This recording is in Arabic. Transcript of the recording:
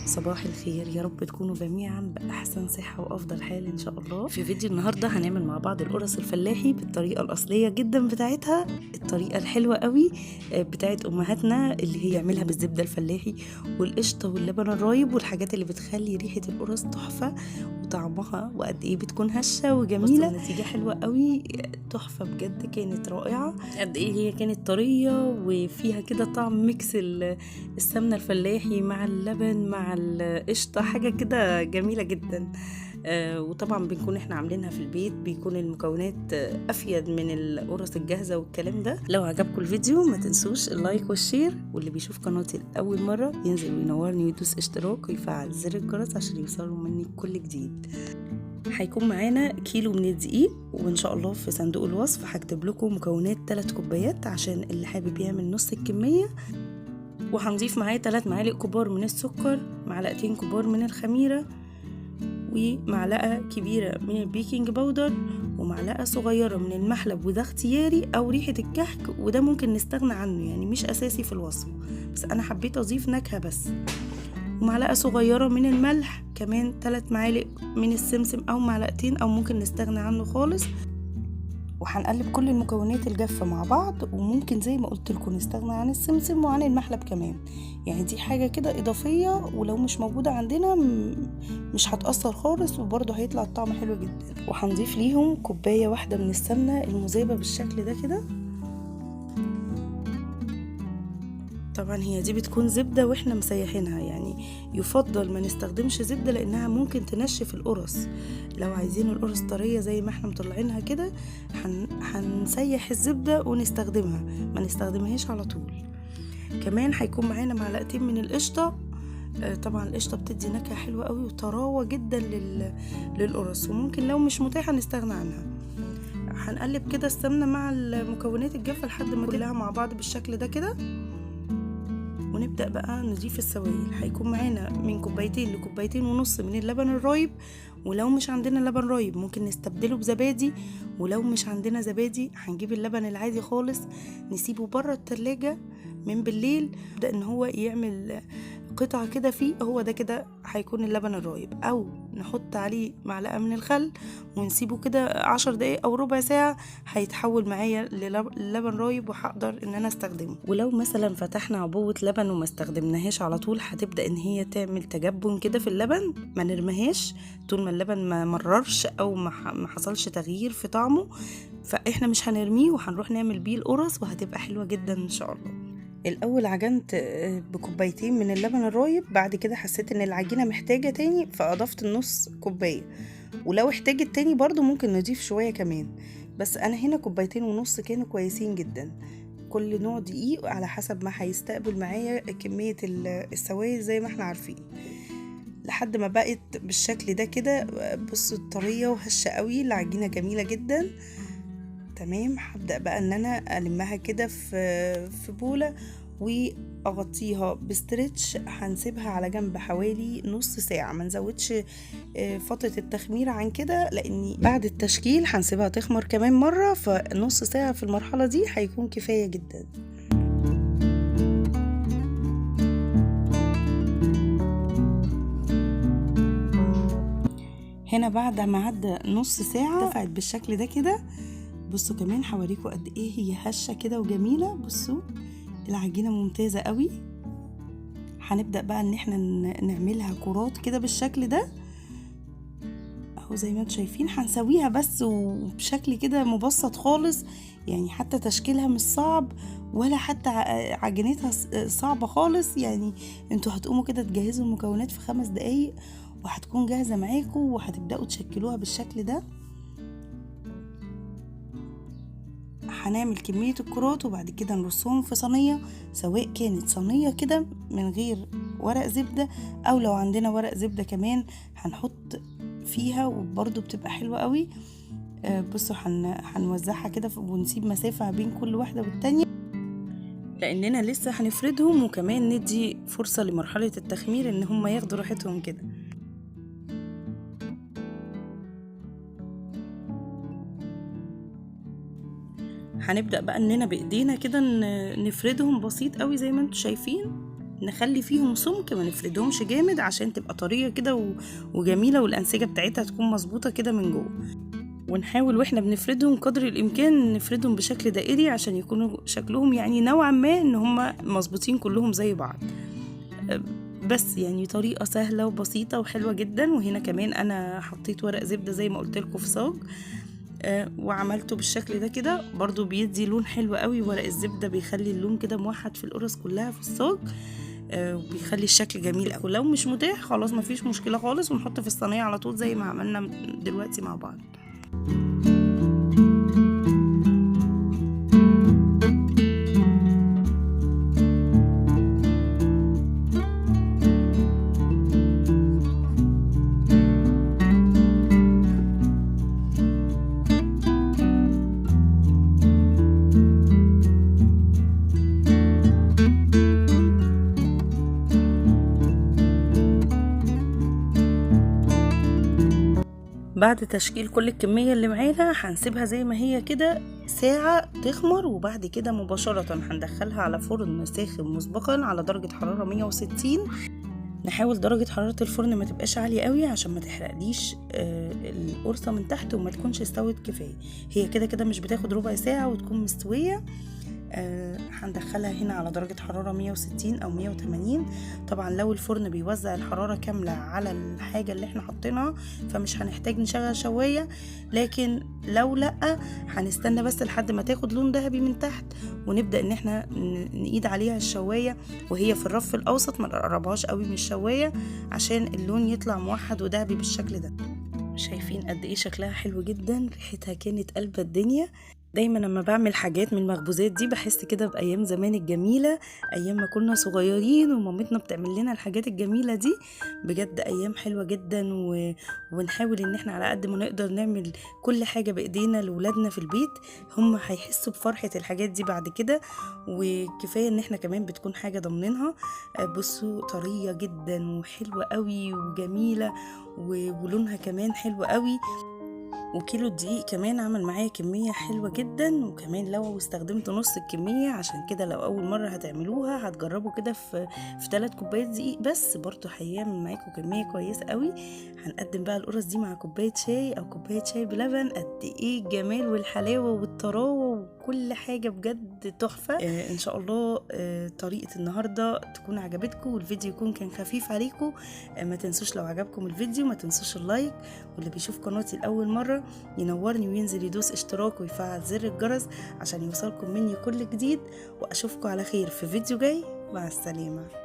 صباح الخير، يا رب تكونوا جميعا بأحسن صحة وأفضل حال إن شاء الله. في فيديو النهاردة هنعمل مع بعض القرص الفلاحي بالطريقة الأصلية جدا بتاعتها، الطريقة الحلوة قوي بتاعت أمهاتنا اللي هي يعملها بالزبدة الفلاحي والقشطة واللبن الرايب والحاجات اللي بتخلي ريحة القرص تحفة وطعمها وقد إيه بتكون هشة وجميلة. النتيجة حلوة قوي، تحفة بجد، كانت رائعة. قد إيه هي كانت طرية وفيها كده طعم ميكس السمنة الفلاحي مع اللبن مع القشطة، حاجة كده جميلة جدا. وطبعا بنكون احنا عاملينها في البيت، بيكون المكونات افيد من القرص الجاهزة والكلام ده. لو عجبكم الفيديو ما تنسوش اللايك والشير، واللي بيشوف قناتي لأول مرة ينزل وينورني ويدوس اشتراك ويفعل زر الجرس عشان يوصلوا مني كل جديد. هيكون معانا كيلو من الدقيق، وان شاء الله في صندوق الوصف هكتب لكم مكونات 3 كوبايات عشان اللي حابب يعمل نص الكمية. وهنضيف معاه 3 معالق كبار من السكر، معلقتين كبار من الخميرة، ومعلقة كبيرة من البيكنج باودر، ومعلقة صغيرة من المحلب، وده اختياري أو ريحة الكحك، وده ممكن نستغنى عنه يعني مش أساسي في الوصفة، بس أنا حبيت أضيف نكهة بس. ومعلقة صغيرة من الملح، كمان 3 معالق من السمسم أو معلقتين أو ممكن نستغنى عنه خالص. وهنقلب كل المكونات الجافة مع بعض، وممكن زي ما قلت لكم نستغنى عن السمسم وعن المحلب كمان، يعني دي حاجة كده إضافية، ولو مش موجودة عندنا مش هتأثر خالص، وبرضه هيطلع الطعم حلو جدا. وهنضيف ليهم كوباية واحدة من السمنة المذابة بالشكل ده كده. طبعا هي دي بتكون زبدة واحنا مسيحينها، يعني يفضل ما نستخدمش زبدة لانها ممكن تنشف القرص. لو عايزين القرص طرية زي ما احنا مطلعينها كده هنسيح الزبدة ونستخدمها، ما نستخدمهاش على طول. كمان هيكون معانا معلقتين من القشطة. طبعا القشطة بتدي نكهة حلوة قوي وطراوة جدا للقرص، وممكن لو مش متاحة نستغنى عنها. هنقلب كده السمنة مع المكونات الجافة لحد ما كلها مع بعض بالشكل ده كده، ونبدأ بقى نضيف السوائل. هيكون معانا من كوبايتين لكوبايتين ونص من اللبن الرايب، ولو مش عندنا لبن رايب ممكن نستبدله بزبادي، ولو مش عندنا زبادي هنجيب اللبن العادي خالص نسيبه بره التلاجة من بالليل، يبدأ ان هو يعمل قطعة كده فيه، هو ده كده هيكون اللبن الرايب. او نحط عليه معلقة من الخل ونسيبه كده 10 دقايق او ربع ساعة، هيتحول معايا للبن رايب وهقدر ان انا استخدمه. ولو مثلا فتحنا عبوة لبن وما استخدمناهاش على طول، هتبدأ ان هي تعمل تجبن كده في اللبن، ما نرميهاش طول ما اللبن ما مررش او ما حصلش تغيير في طعمه، فاحنا مش هنرميه وهنروح نعمل بيه القرص، وهتبقى حلوة جدا ان شاء الله. الاول عجنت بكوبايتين من اللبن الرايب، بعد كده حسيت ان العجينة محتاجة تاني فاضفت النص كوباية، ولو احتاجت تاني برضو ممكن نضيف شوية كمان، بس انا هنا كوبايتين ونص كانوا كويسين جدا. كل نوع دقيق على حسب ما هيستقبل معايا كمية السوائل زي ما احنا عارفين، لحد ما بقت بالشكل ده كده. بصوا الطرية وهشة قوي، العجينة جميلة جدا. تمام، هبدأ بقى ان انا المها كده في بولة واغطيها بستريتش، هنسيبها على جنب حوالي نص ساعة، ما نزودش فترة التخمير عن كده، لاني بعد التشكيل هنسيبها تخمر كمان مرة، فنص ساعة في المرحلة دي هيكون كفاية جدا. هنا بعد ما عدى نص ساعة دفعت بالشكل ده كده. بصوا كمان هوريكم قد ايه هي هشة كده وجميلة. بصوا العجينة ممتازة قوي. هنبدأ بقى ان احنا نعملها كرات كده بالشكل ده اهو زي ما انتم شايفين. هنسويها بس وبشكل كده مبسط خالص، يعني حتى تشكيلها مش صعب ولا حتى عجينتها صعبة خالص، يعني انتوا هتقوموا كده تجهزوا المكونات في 5 دقايق وهتكون جاهزة معاكم، وهتبدأوا تشكلوها بالشكل ده. هنعمل كمية الكرات وبعد كده نرصهم في صينية، سواء كانت صينية كده من غير ورق زبدة، او لو عندنا ورق زبدة كمان هنحط فيها وبرضو بتبقى حلوة قوي. بصوا هنوزعها كده ونسيب مسافة بين كل واحدة والتانية، لاننا لسه هنفردهم، وكمان ندي فرصة لمرحلة التخمير ان هم ياخدوا راحتهم كده. هنبدأ بقى اننا بايدينا كده نفردهم بسيط قوي زي ما انتم شايفين. نخلي فيهم سمك، ما نفردهمش جامد عشان تبقى طرية كده وجميلة، والأنسجة بتاعتها تكون مظبوطة كده من جوه. ونحاول واحنا بنفردهم قدر الامكان نفردهم بشكل دائري عشان يكونوا شكلهم يعني نوعا ما ان هم مظبوطين كلهم زي بعض. بس يعني طريقة سهلة وبسيطة وحلوة جدا. وهنا كمان انا حطيت ورق زبدة زي ما قلت لكم في صاج، وعملته بالشكل ده كده برضو بيدي لون حلو قوي. ورق الزبدة بيخلي اللون كده موحد في القرص كلها في الصاج، وبيخلي الشكل جميل قوي. لو مش متاح خلاص مفيش مشكلة خالص، ونحط في الصينية على طول زي ما عملنا دلوقتي مع بعض. بعد تشكيل كل الكمية اللي معانا هنسيبها زي ما هي كده ساعة تخمر، وبعد كده مباشرة هندخلها على فرن ساخن مسبقا على درجة حرارة 160. نحاول درجة حرارة الفرن ما تبقاش عالية قوي عشان ما تحرقليش القرصة من تحت وما تكونش استوت كفاية. هي كده كده مش بتاخد ربع ساعة وتكون مستوية. هندخلها هنا على درجة حرارة 160 أو 180. طبعا لو الفرن بيوزع الحرارة كاملة على الحاجة اللي احنا حطيناها فمش هنحتاج نشغل شواية، لكن لو لأ هنستنى بس لحد ما تاخد لون ذهبي من تحت ونبدأ ان احنا نقيد عليها الشواية وهي في الرف الأوسط، ما نقربهاش قوي من الشواية عشان اللون يطلع موحد وذهبي بالشكل ده. شايفين قد ايه شكلها حلو جدا، ريحتها كانت قلب الدنيا. دايما لما بعمل حاجات من المخبوزات دي بحس كده بأيام زمان الجميلة، أيام ما كنا صغيرين ومامتنا بتعمل لنا الحاجات الجميلة دي. بجد أيام حلوة جدا، ونحاول إن احنا على قد ما نقدر نعمل كل حاجة بإيدينا لولادنا في البيت. هم هيحسوا بفرحة الحاجات دي بعد كده، وكفاية إن احنا كمان بتكون حاجة ضمنها. بصوا طرية جدا وحلوة قوي وجميلة، ولونها كمان حلو قوي. وكيلو الدقيق كمان عمل معايا كمية حلوة جدا، وكمان لو استخدمت نص الكمية. عشان كده لو أول مرة هتعملوها هتجربوا كده في 3 كوبايات دقيق بس، برضو هيعمل معاكم كمية كويسة قوي. هنقدم بقى القرص دي مع كوباية شاي أو كوباية شاي بلبن. قد ايه الجمال والحلاوة والطراوة وكل حاجة بجد تحفة. إن شاء الله طريقة النهاردة تكون عجبتكم والفيديو يكون كان خفيف عليكم. ما تنسوش لو عجبكم الفيديو ما تنسوش اللايك، واللي بيشوف قناتي لأول مرة ينورني وينزل يدوس اشتراك ويفعل زر الجرس عشان يوصلكم مني كل جديد. واشوفكم على خير في فيديو جاي. مع السلامة.